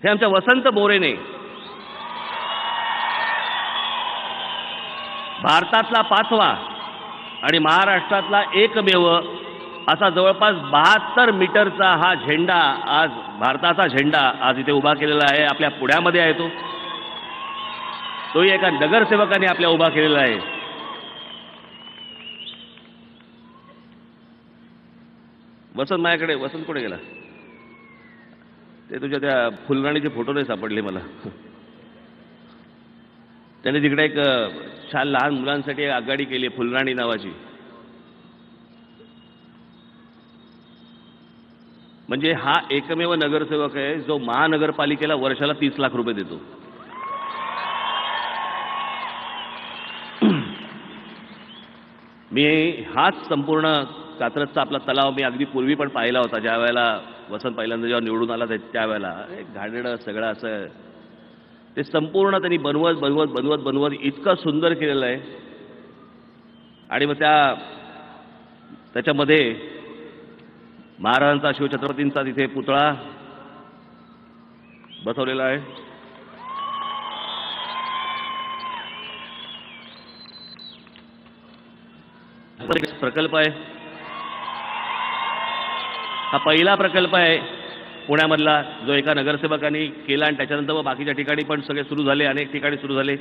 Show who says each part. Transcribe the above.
Speaker 1: हे आमच्या वसंत मोरेने भारतातला 5वा आणि महाराष्ट्रातला एकमेव असा जवळपास 72 मीटरचा हा झेंडा, आज भारताचा झेंडा आज इथे उभा केलेला आहे. आपल्या पुण्यामध्ये आहे तोही एका नगरसेवकाने आपल्या उभा केलेला आहे. वसंत माझ्याकडे, वसंत कुठे गेला? ते तुझ्या त्या फुलराणीचे फोटो नाही सापडले मला. त्याने तिकडे एक छान लहान मुलांसाठी एक आघाडी केली आहे फुलराणी नावाची. म्हणजे हा एकमेव नगरसेवक आहे जो महानगरपालिकेला वर्षाला 30 लाख रुपये देतो. मी हाच संपूर्ण कात्रजचा आपला तलाव मी अगदी पूर्वी पण पाहिला होता, ज्या वेळेला वसंत पहिल्यांदा जेव्हा निवडून आला त्यावेळेला एक घाणेरडं सगळं असं ते संपूर्ण त्यांनी बनवत इतकं सुंदर केलेलं आहे. आणि मग त्याच्यामध्ये महाराजांचा, शिवछत्रपतींचा तिथे पुतळा बसवलेला आहे. प्रकल्प आहे, हा पहिला प्रकल्प आहे पुण्यामधला जो एका नगरसेवकांनी केला आणि त्याच्यानंतर मग बाकीच्या ठिकाणी पण सगळे सुरू झाले, अनेक ठिकाणी सुरू झाले.